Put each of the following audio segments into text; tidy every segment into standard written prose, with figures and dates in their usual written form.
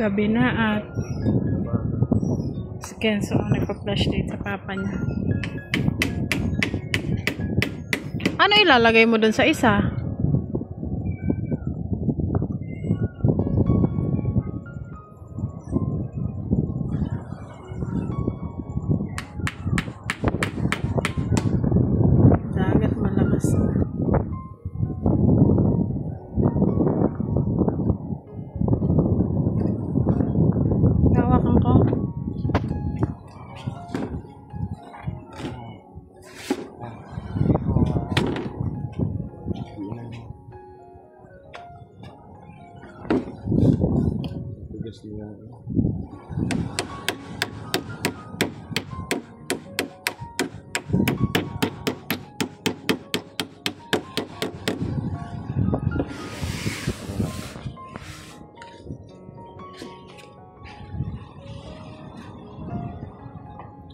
Gabi na at si Kenzo ang nagpa-flashlight sa papa niya. Ano ilalagay mo dun sa isa? Dagat malakas na. Hawakan ko. Tugas niya.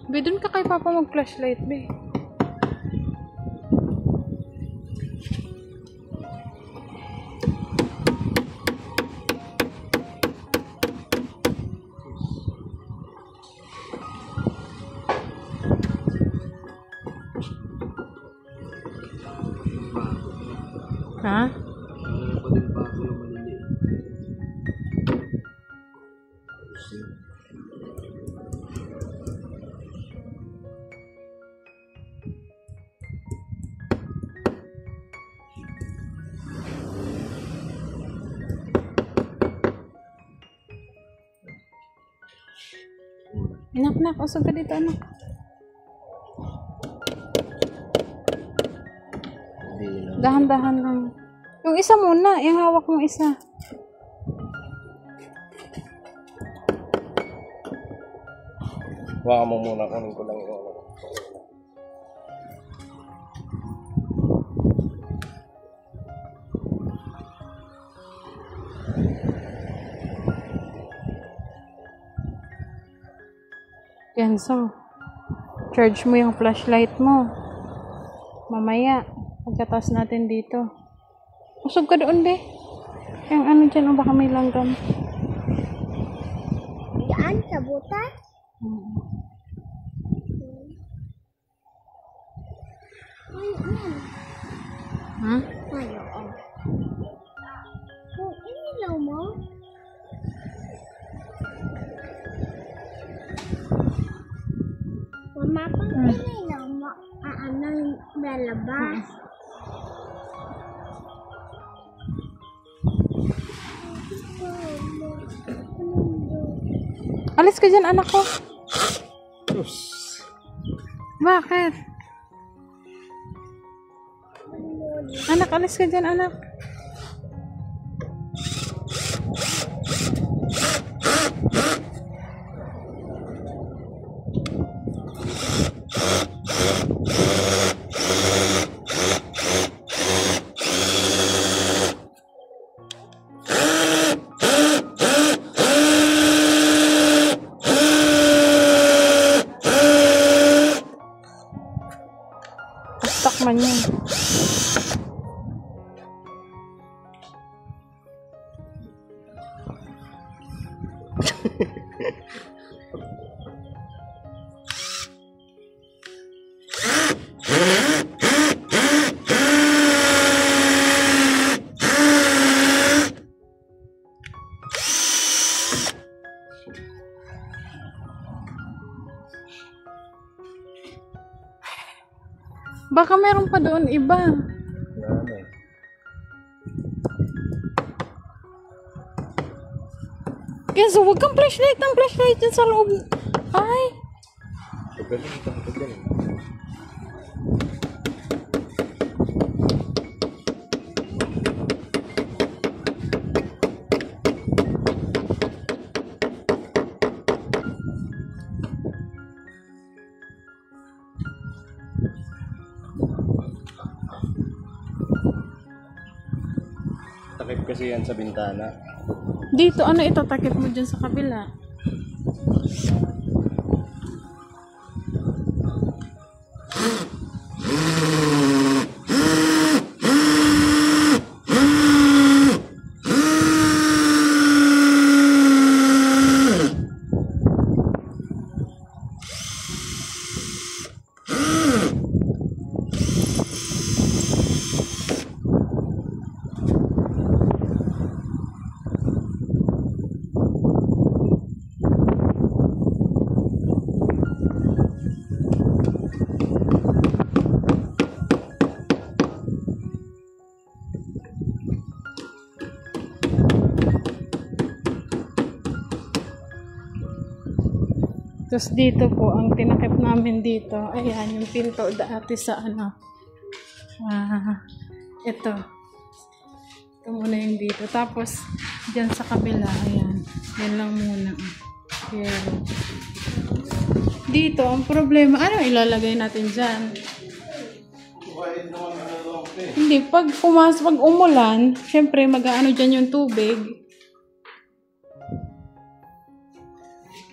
Be, dun ka kay papa mag-flashlight, be. Ha? Wala pa din pa ako ng maliliit. Anak, usog ka dito, anak. Dahan-dahan lang. Yung isa muna, yung hawak mong isa. Baka mo muna, kunin ko lang yung ano. Kenzo, charge mo yung flashlight mo. Mamaya, pagkatapos natin dito. Usog ka doon, be. Yung ano dyan, baka may langgam. Yan, sa butas? Ay, yan. Ha? Ay, oo. Kung inilaw mo, mama, pang inilaw mo, aanang lalabas. Alis ka dyan, anak ko. Bakit? Anak, alis ka dyan, anak. Man yan. Baka meron pa doon iba. Kenzo, huwag kang flashlight. Ang flashlight dyan sa loob. Ay. Takip kasi yan sa bintana. Dito, ano ito? Takip mo dyan sa kabila. Tapos dito po, ang tinakip namin dito, ayan, yung pinto dati sa ano. Ito. Ito muna yung dito. Tapos, dyan sa kabila, ayan. Yan lang muna. Pero, dito, ang problema, ano ilalagay natin dyan? Hindi, pag umulan, syempre, mag-ano dyan yung tubig.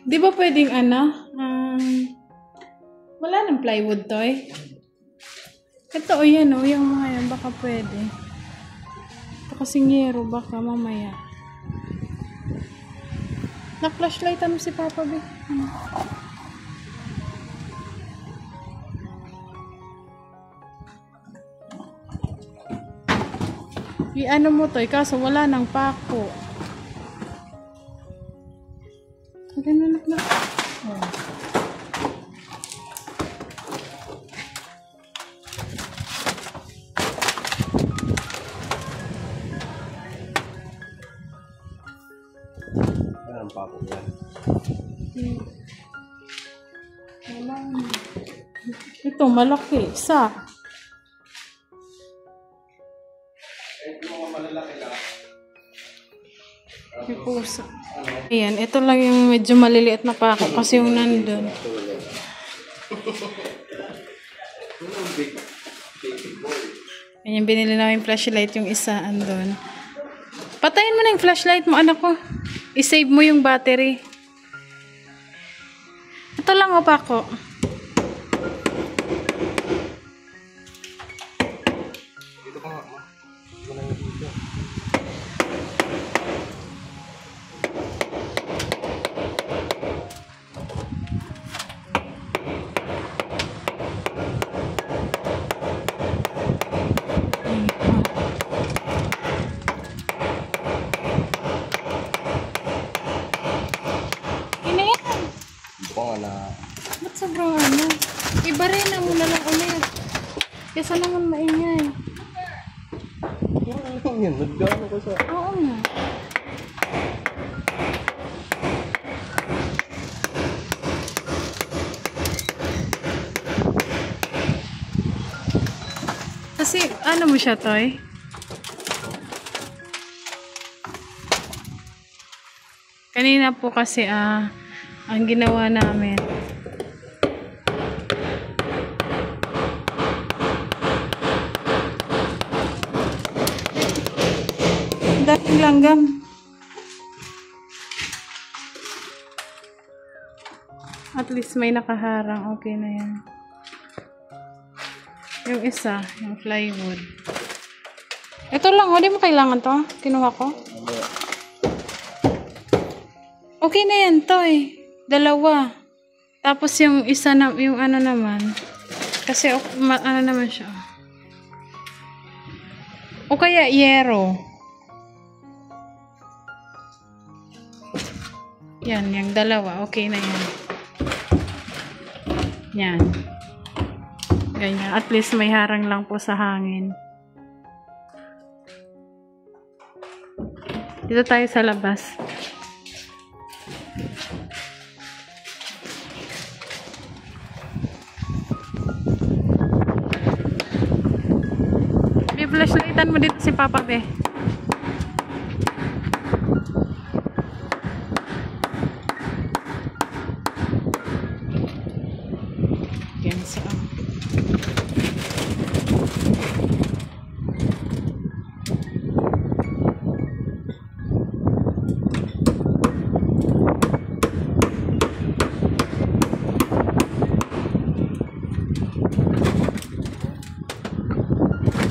Di ba pwedeng wala nang plywood to eh. Ito o yan o, yung mga yan, baka pwede. Ito kasing yero, baka mamaya. Na-flashlightan mo si Papa B. I-ano mo to eh, kaso wala nang pako. Ganun na. Oh. Ayan pa ako yan. Ito, malaki. Isa. Ito mga malalaki lang. May pusa. Ayan, ito lang yung medyo maliliit na pako kasi yung nandun. Ayan, binili namin flashlight yung isa andun. Patayin mo na yung flashlight mo, anak ko. I-save mo yung battery. Ito lang o pako. Dito ka nga, ma. Ito na yung dito. Ba't sobrang ano? Iba rin na muna lang ulit. Kesa naman maingay. Ano lang yan? Nagdano ko sa... Oo nga. Kasi ano mo siya, Toy? Kanina po kasi ang ginawa namin. Daming langgam. At least may nakaharang. Okay na yan. Yung isa, yung plywood. Ito lang, hindi mo kailangan to. Kinuha ko. Okay na yan to eh. Dalawa. Tapos yung isa na, yung ano naman. Kasi ano naman siya. O kaya yero. Yan, yung dalawa. Okay na yan. Yan. Ganyan. At least may harang lang po sa hangin. Dito tayo sa labas. May flashlightan mo dito si Papa Be. Yan saan.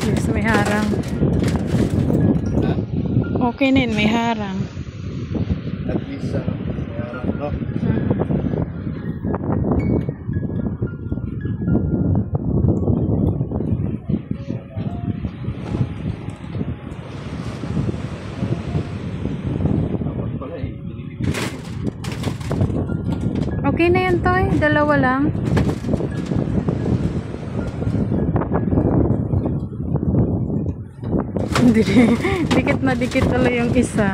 Yes, may harang. Okay na yun, may harang. At least, mayroon, no? Okay na yan, Toy. Dalawa lang. Dikit na dikit tala yung isa.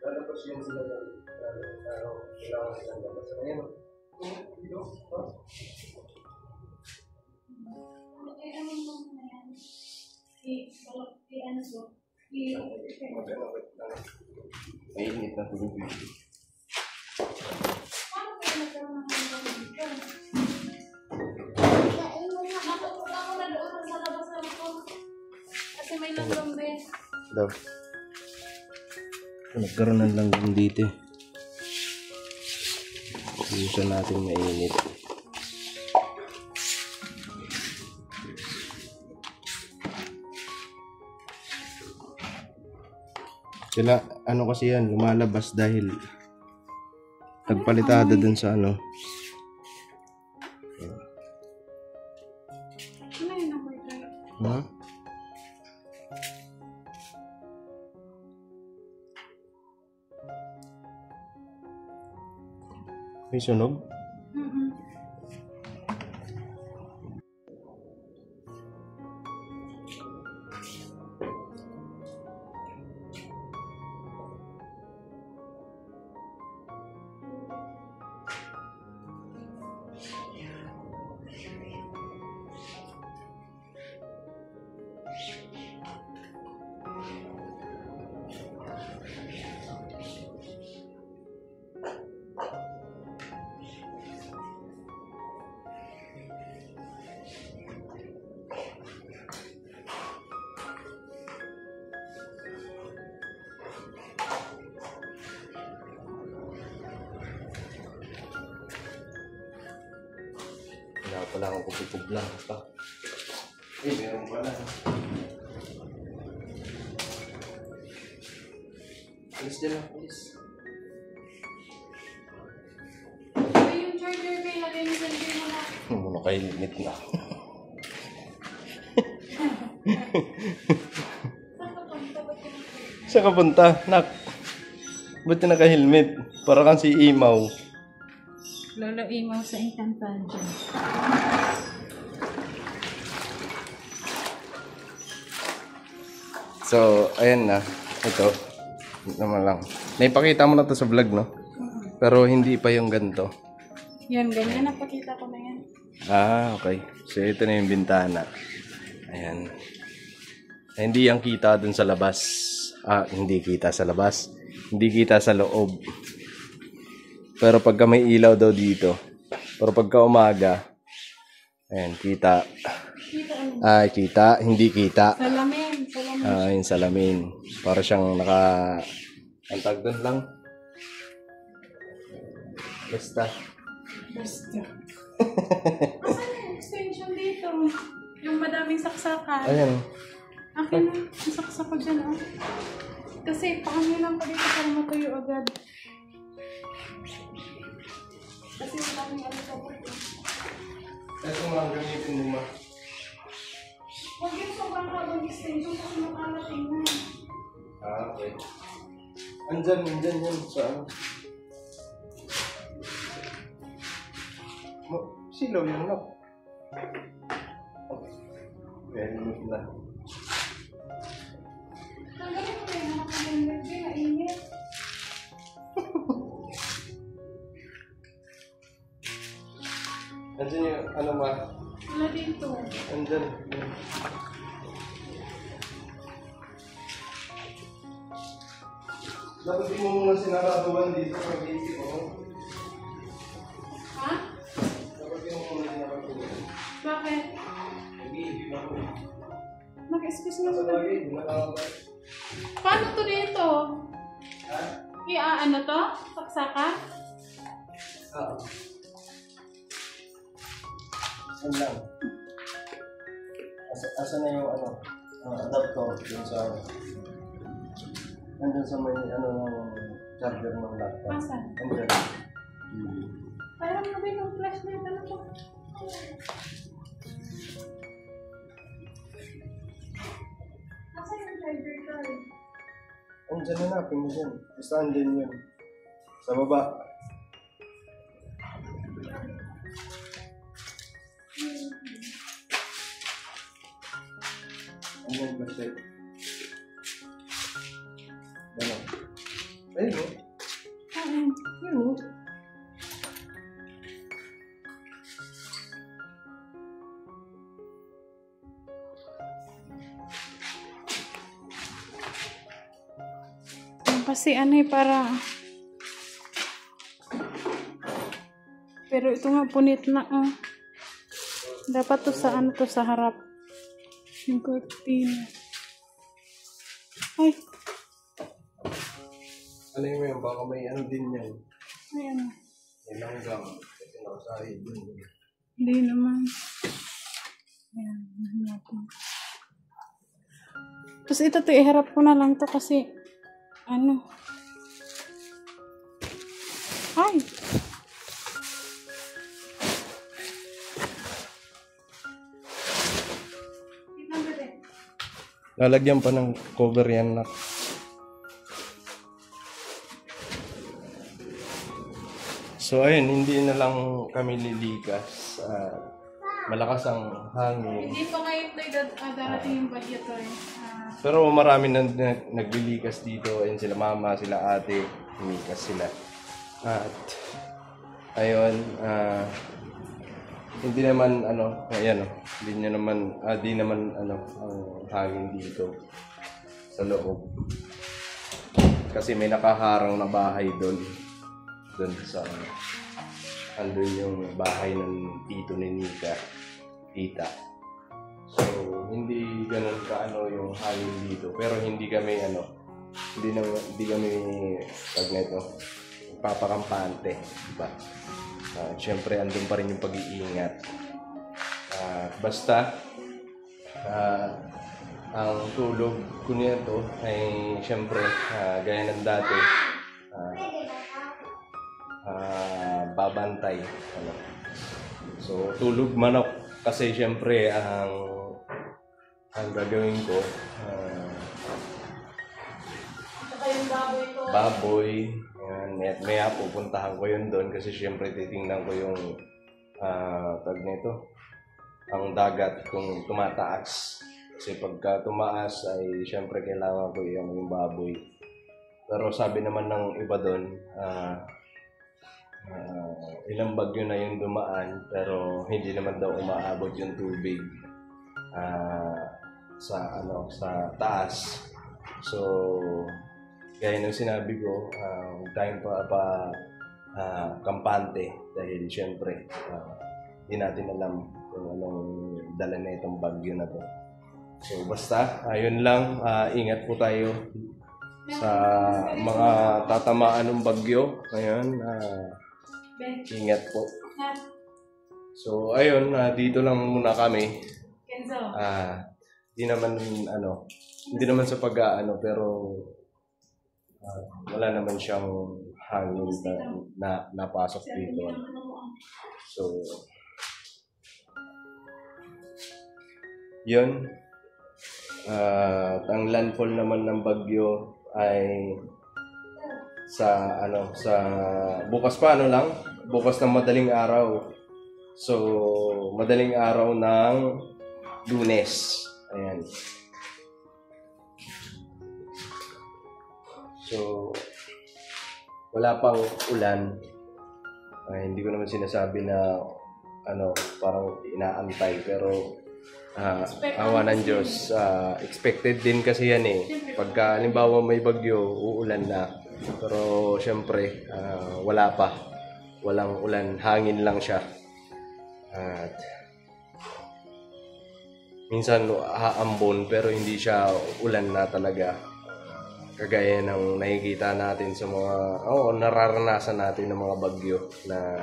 lalabas yan sila ng kailangan silang labas. Ayan o. Mainit na tubig. Kasi may langgam din. Daw. Nagkaroon ng langgam dito. Gusto natin mainit. Sila, ano kasi yan, lumalabas dahil nagpalitada dun sa ano. Ano yun ang burger? Ha? May sunog? Wala pala akong kupupog lang pa. Eh, meron pala. Alis dyan lang, alis. Ay, yung charger ko ilagay mo sa libre mo na. Muna kayo limit na. Saan ka punta? Nak, ba't yung naka-helmet? Para kang si Imaw. Lolo Imaw sa Encantadia. So, ayan na. Ito. Naman lang. Naipakita mo na to sa vlog, no? Pero hindi pa yung ganito. Yan, ganyan. Napakita ko na yan. Ah, okay. So, ito na yung bintana. Ayan. Hindi yung kita dun sa labas. Ah, hindi kita sa labas. Hindi kita sa loob. Pero pagka may ilaw daw dito. Pero pagka umaga, ayan, kita. Kita ano? Ay, kita. Hindi kita. Salamin. Salamin. Ah, yung salamin. Para siyang naka... Ang tag doon lang. Basta. Basta. Asan yung extension dito? Yung madaming saksakan. Ayan. Akin na. Yung saksak ko dyan, oh. Kasi pakangilan ko dito para matuyo agad. Kasi madaming ano sa buto. Ito mo lang gamitin mo, ma. Huwag yung sobrang habang extension kasi makalating mo. Ah, okay. Andyan yun sa ano. Silaw yun, no? Very good na. Tanggalin mo kayo nakakalimit din, nainit. Andyan yung ano, ma. Wala dito. Andyan. Dapat di mo muna sinaraduan dito pag isip mo. Ha? Dapat di mo muna sinaraduan. Bakit? Nag-iibig ako. Mag-excuse mo Sa sa bagay, gumatawag ka. Paano to dito? Ha? Ano to? Saksaka? Oo. Saan lang? Asa na yung ano? Adapter dun sa... Nandun sa may ano ng charger ng laptop. Asan? Nandun. Parang na ba yung flashlight? Ano to? Asan yung charger ko? Andyan na napin mo dyan. Basta andyan yun. Sa baba. Andyan flashlight. Ganon. Ayun o. Ayun o. Kasi ano eh, para... Pero ito nga punit na oh. Dapat to sa ano to sa harap. Yung cortina. Ay, Ano yun, baka may ano din yan. ay ano. May langgam. Kasi nakasahid dun. Hindi naman. Ayan, natin. Tapos ito to, iharap ko na lang to kasi ano. Ay! Lalagyan pa ng cover yan na. So ayun, hindi na lang kami lilikas. Malakas ang hangin. Hindi pa kayo tayo darating yung bagyo to eh. Pero marami na naglilikas dito. Ayun sila mama, sila ate. Lumikas sila. At ayun, hindi naman ano, ayan oh. Hindi naman ano ang hangin dito sa loob. Kasi may nakaharang na bahay doon. Doon sa andun yung bahay ng tito ni Nika. Tita. So, hindi ganun kaano yung hangin dito. Pero hindi kami hindi kami pag neto papakampante, diba? Siyempre andun pa rin yung pag-iingat. Basta ang tulog ko nito ay siyempre gaya ng dati babantay ano. So tulog manok kasi siyempre ang gagawin ko baboy yan, maya pupuntahan ko yun doon kasi siyempre titingnan ko yung tag nito ang dagat kung tumataas kasi pagka tumaas ay siyempre kailangan ko yung baboy. Pero sabi naman ng iba doon ilang bagyo na yung dumaan pero hindi naman daw umaabot yung tubig sa taas. So gaya ng sinabi ko, tayong kampante dahil syempre hindi natin alam kung anong dala na itong bagyo na to. So basta ayun lang, ingat po tayo sa mga tatamaan ng bagyo. Ayun, ingat po. So ayun, dito lang muna kami. Hindi naman sa pag-aano pero wala naman siyang hangin na napasok dito. So yun, ang landfall naman ng bagyo ay sa bukas bukas ng madaling araw. So madaling araw ng Lunes. Ayan. So wala pang ulan. Hindi ko naman sinasabi na parang inaantay pero awa ng Diyos, expected din kasi yan eh. Pagka halimbawa may bagyo, uulan na. Pero syempre, walang ulan, hangin lang siya. At minsan haambon pero hindi siya ulan na talaga. Kagaya ng nakikita natin sa mga, nararanasan natin ng mga bagyo na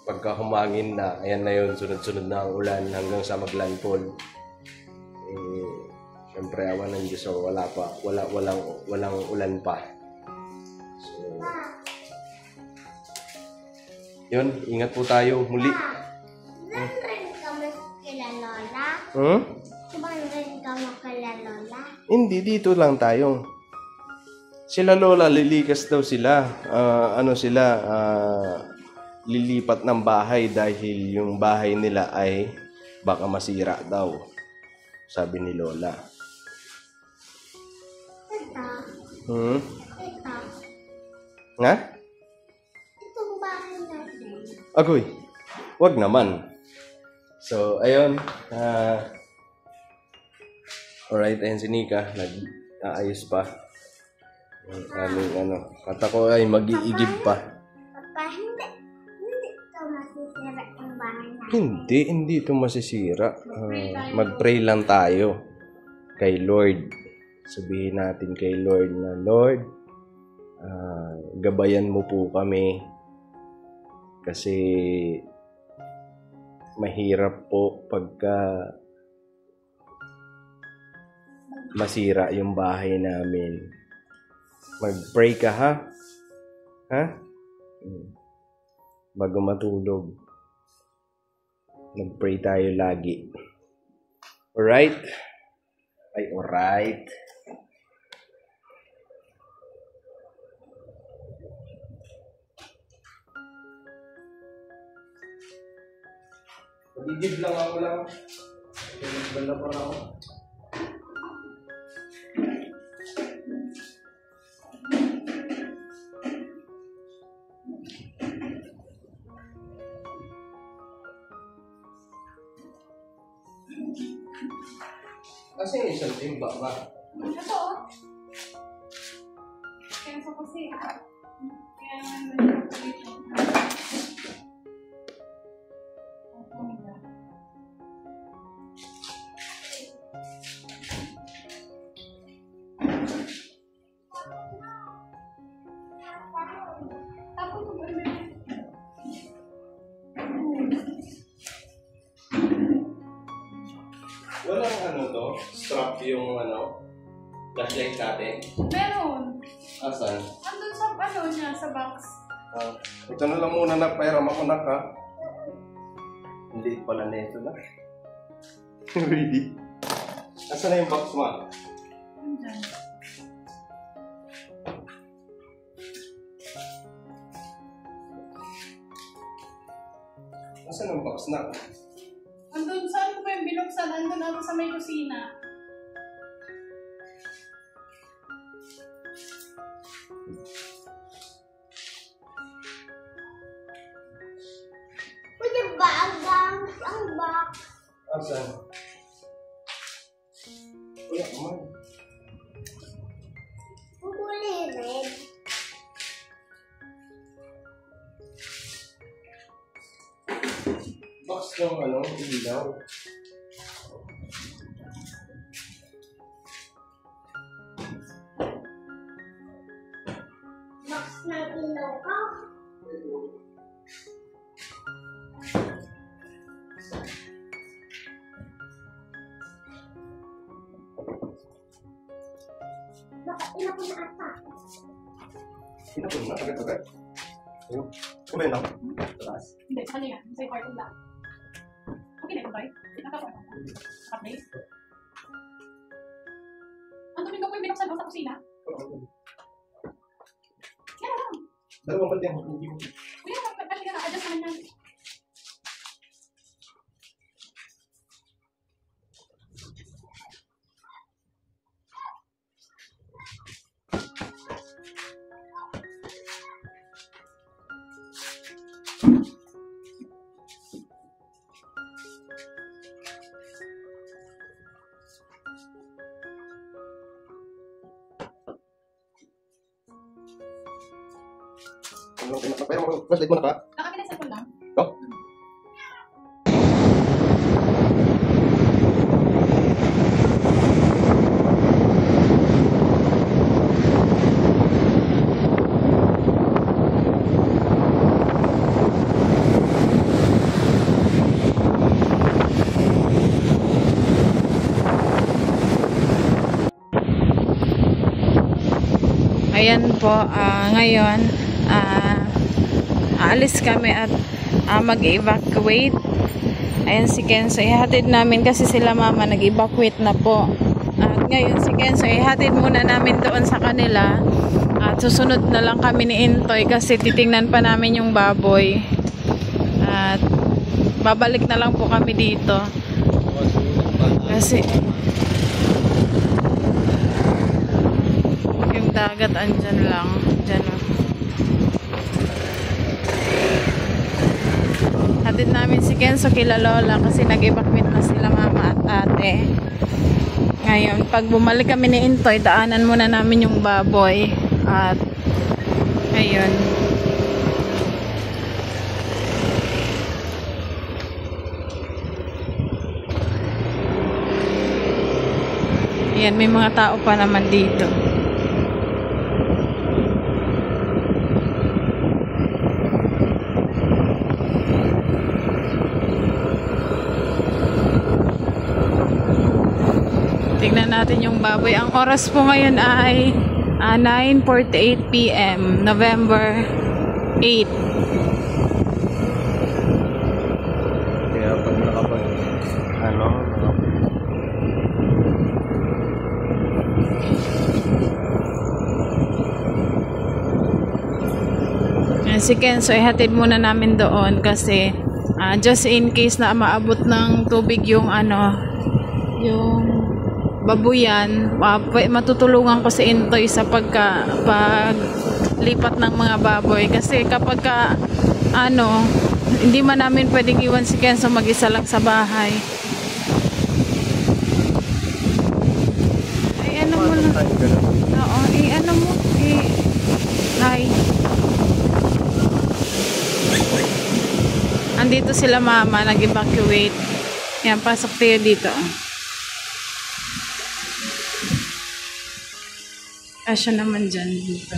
pagka humangin na, ayan na yun, sunod-sunod na ang ulan hanggang sa maglandfall. Siyempre awan ng Diyos, so walang ulan pa. So yun, ingat po tayo muli. Rin kami kila Lola? Rin kami kila Lola? Hindi, dito lang tayo. Sila Lola, lilikas daw sila. Lilipat ng bahay dahil yung bahay nila ay baka masira daw. Sabi ni Lola. Ito. Hmm? Ito. Nga? Itong bahay natin. Agoy, wag naman. So, ayun. Alright, ayun si Nika. Nag-aayos pa. Yung aming ano. At ako ay mag-iigib pa. Papa, hindi ito masisira ang bahay natin. Hindi ito masisira. Mag-pray lang tayo kay Lord. Sabihin natin kay Lord na, Lord, gabayan mo po kami kasi mahirap po pagka masira yung bahay namin. Mag-pray ka, ha? Ha? Bago matulog. Mag-pray tayo lagi. Alright? Ay, alright. Magigib lang ako lang. Bala pa ako. Kasi yung isang timba ba? Ito, oh. Kaya sa kasi. Kaya naman dito. Walang ano to? Strap yung ano? Flashlight natin? Meron. Asan? Andun sa ano niya, sa box. Ito na lang muna na pera makunak ha. Hindi pala na ito na. Ready? Asan na yung box mo? Andyan. Asan ang box na? Andun, saan ko ba yung binuksan? Andun ako sa may kusina. Pwede ba ang box? Asan? Wala naman. Kulay red. Box ng ano? Ilaw. Box ng ilaw ka. Baka ilapon na ata. Pinapun na agad-agad. Ayun. Kumain na. Taas. Hindi, sa kanya yan. Sa yung carton lang. Okay na ito, Bay. Nakakuha ko. Naka-place. Andun ko po yung binuksan ko sa kusina. Yan lang. Dalawang balde ang Kuya, kasi ka na-adjust naman yan. Pero flashlight mo na ka? Nakakin ang cellphone lang. Oh? Ayan po, ngayon, aalis kami at mag-evacuate. Ayan si Kenzo, ihatid namin kasi sila mama nag-evacuate na po. At ngayon si Kenzo, ihatid muna namin doon sa kanila. At susunod na lang kami ni Intoy kasi titingnan pa namin yung baboy. At babalik na lang po kami dito. Kasi yung dagat andyan lang. Dyan, oh. Ihatid namin si Kenzo kila Lola kasi nag-evacuate na sila mama at ate. Ngayon, pag bumalik kami ni Intoy, daanan muna namin yung baboy. At, ayun. Ayan, may mga tao pa naman dito. Tingnan natin yung baboy. Ang oras po ngayon ay 9:48 PM, November 8. Kaya pag nakapag si Kenzo, ihatid muna namin doon kasi just in case na maabot ng tubig yung yung babuyan, matutulungan ko si Intoy sa paglipat ng mga baboy kasi kapag hindi man namin pwedeng iwan si Kenzo mag-isa lang sa bahay. Ay ano mo lang. Oo, ano mo ay andito sila mama, nag-evacuate. Yan, pasok tayo dito. Asya naman dyan dito.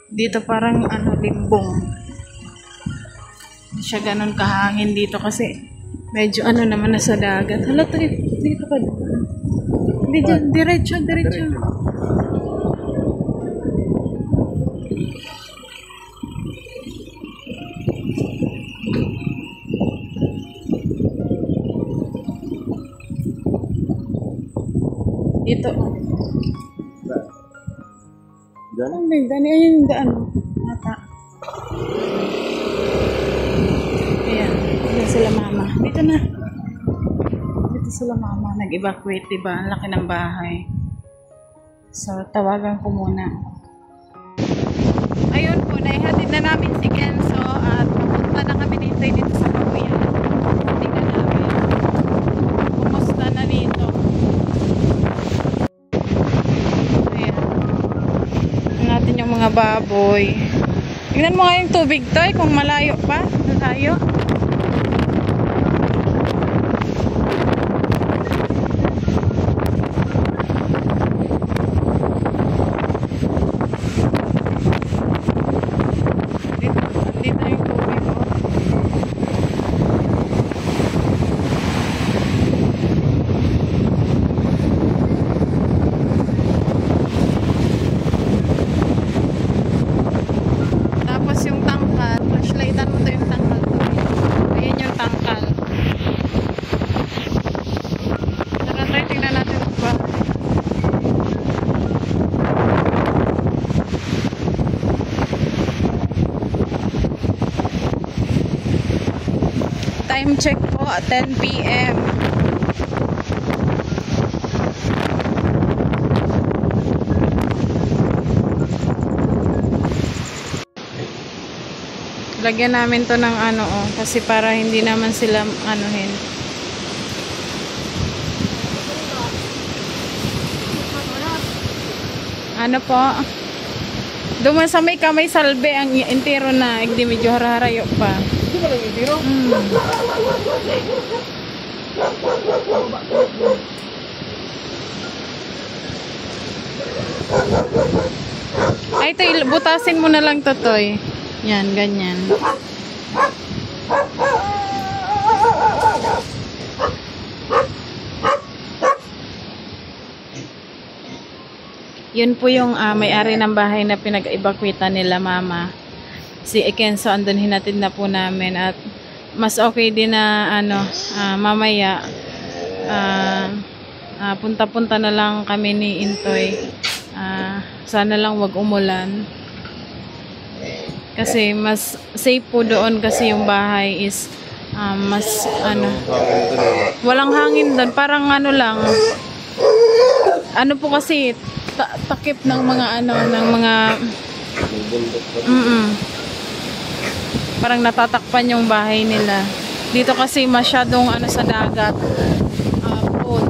Dito parang limbong. Hindi siya ganun kahangin dito kasi medyo naman na sa dagat. Hala, dito ka. Hindi dyan, diretso. Dito. Daan? Ayun yung daan. Mata. Ayan. Dito sila mama. Dito na. Dito sila mama. Nag-evacuate, diba? Ang laki ng bahay. So, tawagan ko muna. Ayun po. Naihatid na namin si Kenzo at pupunta na kami dito sa babuyan. Tingnan namin. Kumusta na dito. Natin yung mga baboy. Tingnan mo nga yung tubig to, kung malayo pa. Malayo. Dito yung tubig mo. Yung tangkal, flashlightan mo to yung tangkal to. Ayan yung tangkal. Tara tayo, tingnan natin ba. Time check po at 10 PM. Lagyan namin to ng kasi para hindi naman sila anuhin. Ano po? Duman sa may kamay salbe ang entero na, hindi medyo haraharayo pa. Hindi ba lang entero? Ay, ito, butasin mo na lang to, Toy. Yan, ganyan. Yun po yung may-ari ng bahay na pinag-evacuate nila mama. Si Kenzo, andun hinatid na po namin at mas okay din na mamaya punta-punta na lang kami ni Intoy. Sana lang wag umulan. Kasi mas safe po doon kasi yung bahay is mas walang hangin doon, parang lang po kasi takip ng mga ng mga Parang natatakpan yung bahay nila. Dito kasi masyadong ano sa dagat. Boat.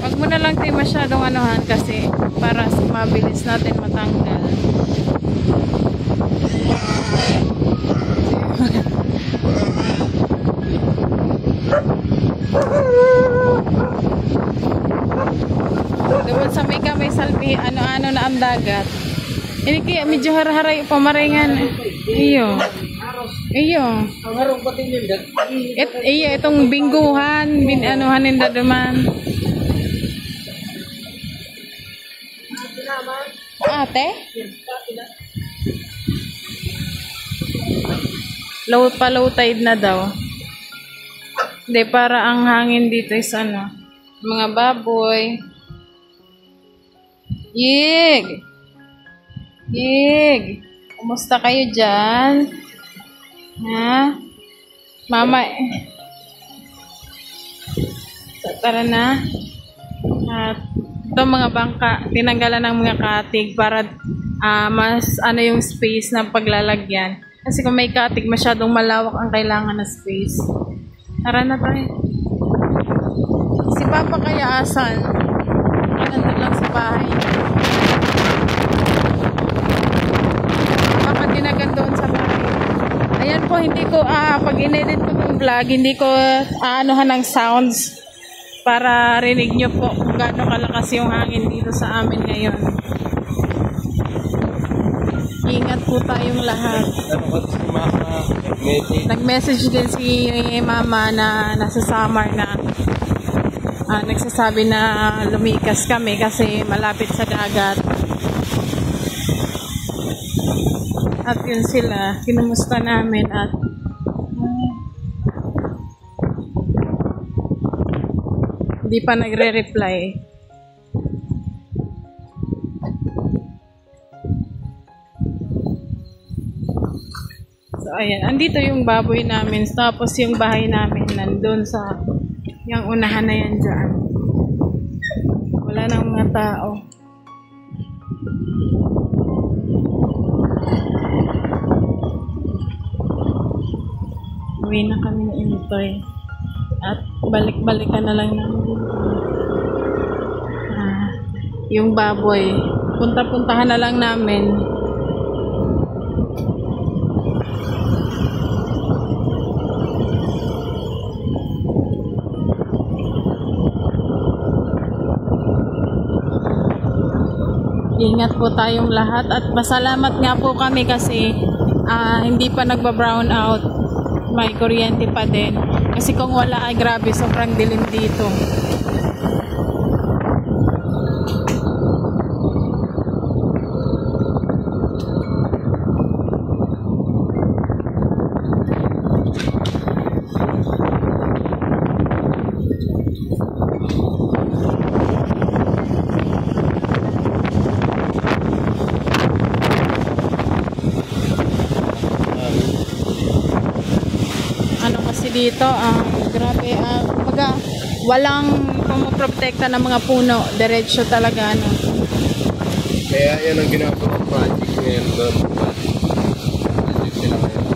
Wag mo na lang tayo masyadong anuhan kasi para mabilis natin matanggal. Doon sa may salpi, ano-ano na ang dagat. Ini kaya medyo haraharay pamaringan. Iyo. Iyo. Iyo, itong bingguhan, anuhan ninda duman. Ate? Low tide na daw. Hindi, para ang hangin dito is ano, mga baboy. Yig! Yig! Kumusta kayo dyan? Ha? Mama, tara na. At ito mga bangka, tinanggalan ng mga katig para mas ano yung space ng paglalagyan. Kasi kung may katig, masyadong malawak ang kailangan na space. Tara na tayo. Si Papa kaya asan? Nandun lang sa bahay. Baka dinagan doon sa bahay. Ayan po, hindi ko, pag in-edit ko yung vlog, hindi ko aanuhan ng sounds para rinig nyo po kung gaano kalakas yung hangin dito sa amin ngayon. Ingat po tayong lahat. Nag-message din si Mama na nasa summer na nagsasabi na lumikas kami kasi malapit sa dagat. At yun sila, kinumusta namin at hindi pa nagre-reply. So ayan, andito yung baboy namin, tapos yung bahay namin nandun sa yung unahan na yan dyan. Wala nang mga tao. Uwi na kami ni Intoy. At balik-balikan na lang namin. Yung baboy. Punta-puntahan na lang namin. Ingat po tayong lahat at pasalamat nga po kami kasi hindi pa nagba-brown out. May kuryente pa din. Kasi kung wala ay grabe, sobrang dilim dito. Dito, grabe, walang pumuprotekta ng mga puno, diretso talaga, ano. Kaya yan ang ginagawa project ngayon doon. Project sila ngayon.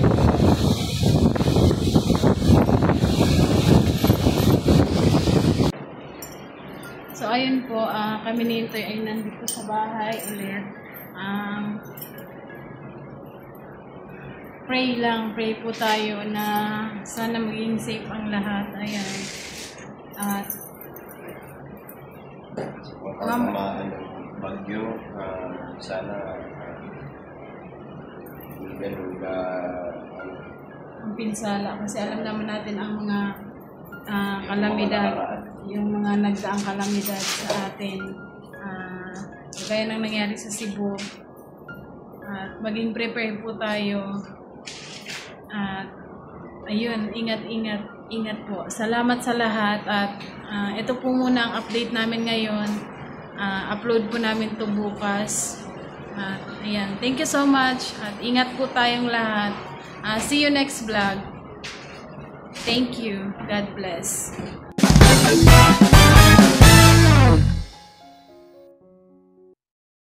So, ayun po, kami ni Intoy ay nandito sa bahay ulit. Pray po tayo na sana maging safe ang lahat. Ayan. At Mama, bagyo, sana ganun ka ang pinsala kasi alam naman natin ang mga kalamidad, yung mga nagdaang kalamidad sa atin. Gaya ng nangyari sa Cebu. At maging prepared po tayo. At ayun, ingat po. Salamat sa lahat at ito po muna ang update namin ngayon. Upload po namin to bukas. At ayan, thank you so much at ingat po tayong lahat. See you next vlog. Thank you. God bless.